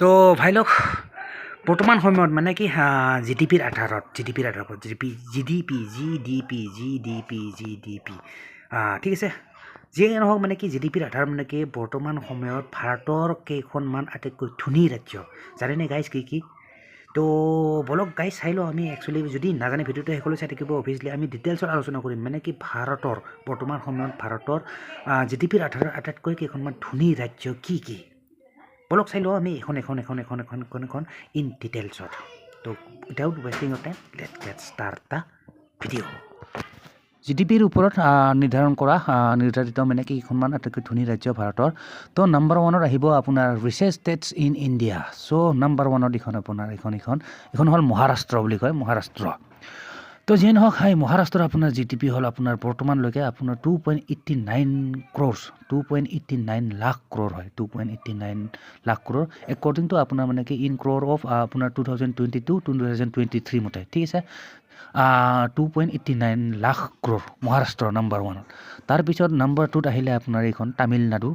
তো ভাই লোক বৰ্তমান সময়ত মানে কি জিডিপিৰ আধাৰত জিডিপি ঠিক আছে যিয়ে নহওক মানে কি জিডিপিৰ আধাৰত মানে কি বৰ্তমান সময়ত ভাৰতৰ কেইখনমান আটাইতকৈ ধনী ৰাজ্য জানেনে গাইজ কি তো বলক গাইজ চাই লওঁ আমি একচুৱেলি যদি নাজানে ভিডিঅ'টো শেষলৈ চাই থাকিব অভিয়াছলি আমি ডিটেইলছত আলোচনা কৰিম মানে কি ভাৰতৰ বৰ্তমান সময়ত ভাৰতৰ জিডিপিৰ আধাৰত আটাইতকৈ কেইখনমান ধনী ৰাজ্য কি বলক চাই লওঁ আমি এখন ইন ডিটেইলছত তো without wasting of time let's get start the video' জিডিপিৰ ওপৰত নিৰ্ধাৰিত মানে কেইখনমান আটাইতকৈ ধনী ৰাজ্য ভাৰতৰ তো নাম্বাৰ ওৱানত আহিব আপোনাৰ richest states in India so' number ওৱানত এইখন হ'ল মহাৰাষ্ট্ৰ বুলি কয় মহাৰাষ্ট্ৰ তো যিয়ে নহওক মহাৰাষ্ট্ৰৰ আপোনাৰ জিডিপি হ'ল আপোনাৰ বৰ্তমানলৈকে আপোনাৰ 2.89 লাখ ক্ৰ'ৰ হয় 2.89 লাখ ক্ৰ'ৰ একৰ্ডিং টু আপোনাৰ মানে কি ইন ক্ৰ'ৰ অফ আপোনাৰ 2022-2023 মতে ঠিক আছে 2.89 লাখ ক্ৰ'ৰ মহাৰাষ্ট্ৰৰ নাম্বাৰ ওৱানত তাৰপিছত নাম্বাৰ টুত আহিলে আপোনাৰ এইখন তামিলনাডু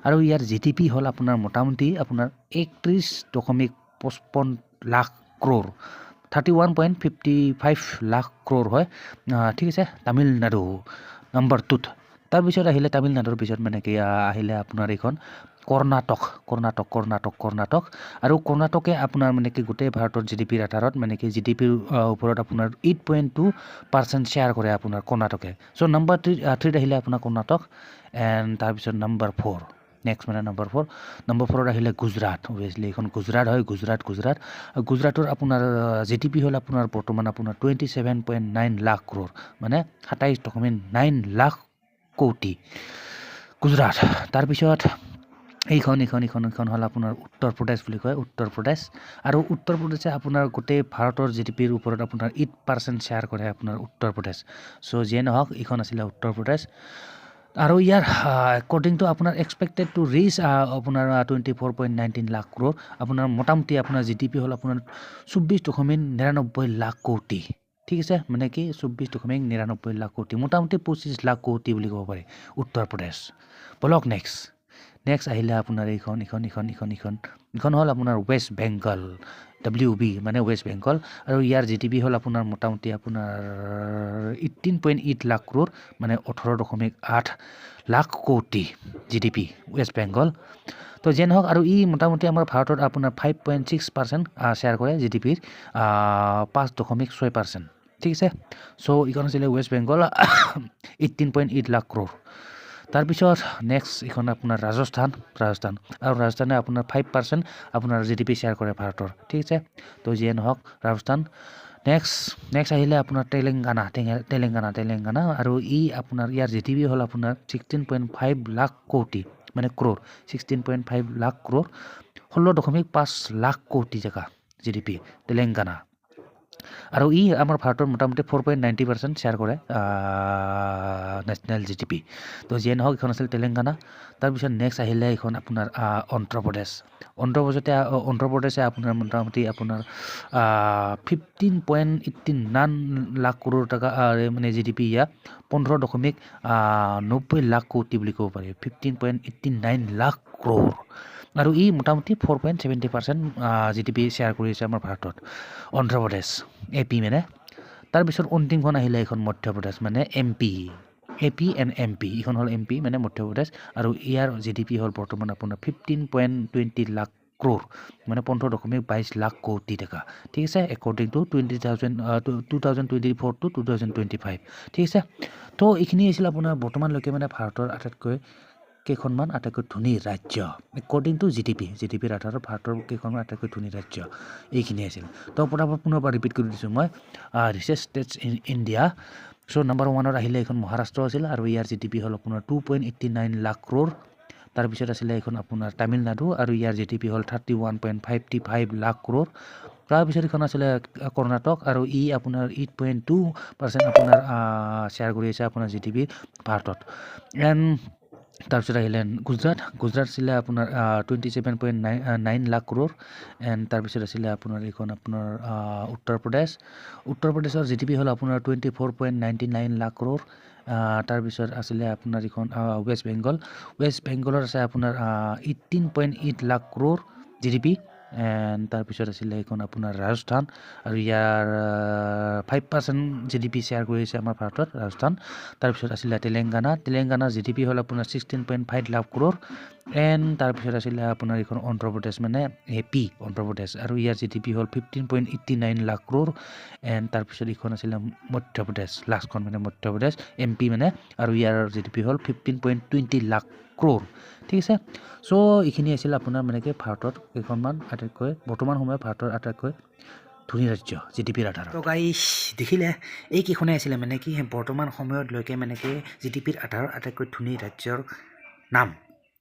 আৰু ইয়াৰ জিডিপি হ'ল আপোনাৰ মোটামুটি আপোনাৰ 31.55 লাখ ক্ৰ'ৰ 31.55 লাখ ক্ৰ'ৰ হয় ঠিক আছে তামিলনাডু নাম্বাৰ টুত তাৰপিছত আহিলে তামিলনাডুৰ পিছত মানে কি আহিলে আপোনাৰ এইখন কৰ্ণাটক আৰু কৰ্ণাটকে আপোনাৰ মানে কি গোটেই ভাৰতৰ জিডিপিৰ আধাৰত মানে কি জিডিপিৰ ওপৰত আপোনাৰ 8.2% শ্বেয়াৰ কৰে আপোনাৰ কৰ্ণাটকে চ' নাম্বাৰ থ্ৰীত আহিলে আপোনাৰ কৰ্ণাটক এণ্ড তাৰপিছত নাম্বাৰ ফ'ৰত আহিলে গুজৰাট অভিয়াছলি এইখন গুজৰাট হয় গুজৰাটৰ আপোনাৰ জিডিপি হ'ল আপোনাৰ বৰ্তমান আপোনাৰ 27.9 লাখ ক্ৰ'ৰ মানে 27.9 লাখ কোটি গুজৰাট তাৰপিছত এইখন হ'ল আপোনাৰ উত্তৰ প্ৰদেশ বুলি কয় আৰু উত্তৰ প্ৰদেশে আপোনাৰ গোটেই ভাৰতৰ জিডিপিৰ ওপৰত আপোনাৰ 8% শ্বেয়াৰ কৰে আপোনাৰ উত্তৰ প্ৰদেশ চ' যিয়ে নহওক এইখন আছিলে উত্তৰ প্ৰদেশ আৰু ইয়াৰ একৰ্ডিং টু আপোনাৰ এক্সপেক্টেড টু ৰিচ আপোনাৰ 24.19 লাখ ক্ৰ'ৰ আপোনাৰ মোটামুটি আপোনাৰ জিডিপি হ'ল আপোনাৰ 24.99 লাখ কোটি ঠিক আছে মানে কি 24.99 লাখ কোটি মোটামুটি 25 লাখ কোটি বুলি ক'ব পাৰি উত্তৰ প্ৰদেশ বলক নেক্সট আহিলে আপোনাৰ এইখন হ'ল আপোনাৰ ৱেষ্ট বেংগল WB মানে ৱেষ্ট বেংগল আৰু ইয়াৰ জিডিপি হ'ল আপোনাৰ মোটামুটি আপোনাৰ 18.8 লাখ ক্ৰ'ৰ মানে 18.8 লাখ কোটি জিডিপি ৱেষ্ট বেংগল তো যেন হওক আৰু ই মোটামুটি আমাৰ ভাৰতত আপোনাৰ 5.6% শ্বেয়াৰ কৰে জিডিপিৰ 5.6% ঠিক আছে চ' এইখন আছিলে ৱেষ্ট বেংগল 18.8 লাখ ক্ৰ'ৰ তাৰপিছত নেক্সট এইখন আপোনাৰ ৰাজস্থান আৰু ৰাজস্থানে আপোনাৰ 5% আপোনাৰ জিডিপি শ্বেয়াৰ কৰে ভাৰতৰ ঠিক আছে তো যিয়ে নহওক ৰাজস্থান নেক্সট আহিলে আপোনাৰ তেলেংগানা আৰু ইয়াৰ জিডিপি হ'ল আপোনাৰ 16.5 লাখ কোটি মানে ক্ৰ'ৰ 16.5 লাখ ক্ৰ'ৰ 16.5 লাখ কোটি টকা জিডিপি তেলেংগানা আৰু আমাৰ ভাৰতৰ মোটামুটি 4.90% শ্বেয়াৰ কৰে নেশ্যনেল জিডিপি তো যিয়ে নহওক এইখন আছিল তেলেংগানা তাৰপিছত নেক্সট আহিলে এইখন আপোনাৰ অন্ধ্ৰপ্ৰদেশে আপোনাৰ মোটামুটি আপোনাৰ 15.89 লাখ ক্ৰ'ৰ টকা মানে জিডিপি ইয়াৰ 15.90 লাখ কোটি বুলি ক'ব পাৰি 15.89 লাখ ক্ৰ'ৰ আৰু মোটামুটি 4.70% জিডিপি শ্বেয়াৰ কৰিছে আমাৰ ভাৰতত অন্ধ্ৰপ্ৰদেশ AP মানে তাৰপিছত অন্তিমখন আহিলে এইখন মধ্যপ্ৰদেশ মানে MP এইখন হ'ল MP মানে মধ্যপ্ৰদেশ আৰু ইয়াৰ জিডিপি হ'ল বৰ্তমান আপোনাৰ 15.20 লাখ ক্ৰ'ৰ মানে 15.22 লাখ কোটি টকা ঠিক আছে একৰ্ডিং টু 2024 to 2025 ঠিক আছে তো এইখিনি আছিল আপোনাৰ বৰ্তমানলৈকে মানে ভাৰতৰ কেইখনমান আটাইতকৈ ধনী ৰাজ্য একৰ্ডিং টু জিডিপিৰ আধাৰত ভাৰতৰ কেইখনমান আটাইতকৈ ধনী ৰাজ্য এইখিনি আছিল তো পুনৰবাৰ ৰিপিট কৰি দিছোঁ মই richest states in India so' number ওৱানত আহিলে এইখন মহাৰাষ্ট্ৰ আছিল আৰু ইয়াৰ জিডিপি হ'ল আপোনাৰ 2.89 লাখ ক্ৰ'ৰ তাৰপিছত আছিলে এইখন আপোনাৰ তামিলনাডু আৰু ইয়াৰ জিডিপি হ'ল 31.55 লাখ ক্ৰ'ৰ তাৰপিছত এইখন আছিলে কৰ্ণাটক আৰু আপোনাৰ 8.2% আপোনাৰ শ্বেয়াৰ কৰি আছে আপোনাৰ জিডিপি ভাৰতত এণ্ড তাৰপিছত আহিলে গুজৰাট আছিলে আপোনাৰ 27.9 লাখ ক্ৰ'ৰ এণ্ড তাৰপিছত আছিলে আপোনাৰ এইখন আপোনাৰ উত্তৰ প্ৰদেশৰ জিডিপি হ'ল আপোনাৰ 24.99 লাখ ক্ৰ'ৰ তাৰপিছত আছিলে আপোনাৰ এইখন ৱেষ্ট বেংগলৰ আছে আপোনাৰ 18.8 লাখ ক্ৰ'ৰ GDP এণ্ড তাৰপিছত আছিলে এইখন আপোনাৰ ৰাজস্থান আৰু ইয়াৰ 5% GDP শ্বেয়াৰ কৰিছে আমাৰ ভাৰতত ৰাজস্থান তাৰপিছত আছিলে তেলেংগানাৰ GDP হ'ল আপোনাৰ 16.5 লাখ ক্ৰ'ৰ এণ্ড তাৰপিছত আছিলে আপোনাৰ এইখন অন্ধ্ৰপ্ৰদেশ মানে অন্ধ্ৰপ্ৰদেশ আৰু ইয়াৰ GDP হ'ল 15.89 লাখ ক্ৰ'ৰ এণ্ড তাৰপিছত এইখন আছিলে মধ্যপ্ৰদেশ লাষ্টখন মানে মধ্যপ্ৰদেশ MP মানে আৰু ইয়াৰ GDP হ'ল 15.20 লাখ ক্ৰ'ৰ ঠিক আছে চ' এইখিনি আছিল আপোনাৰ মানে কি ভাৰতৰ কেইখনমান আটাইতকৈ বৰ্তমান সময়ত ভাৰতৰ আটাইতকৈ ধনী ৰাজ্য GDPৰ আধাৰত তো গাইছ দেখিলে এইকেইখনে আছিলে মানে কি বৰ্তমান সময়তলৈকে মানে কি GDPৰ আধাৰত আটাইতকৈ ধনী ৰাজ্যৰ নাম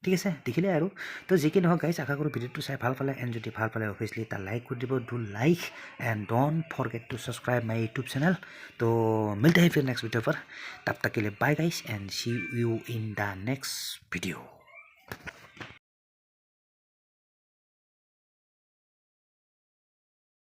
ঠিক আছে দেখিলে আৰু তো যি কি নহওক গাইছ আশা কৰোঁ ভিডিঅ'টো চাই ভাল পালে এণ্ড যদি ভাল পালে অভিয়াছলি এটা লাইক কৰি দিব do like and don't forget to subscribe my YouTube channel तो मिलते हैं फिर नेक्स्ट वीडियो पर तब तक के लिए bye guys and see you in the next video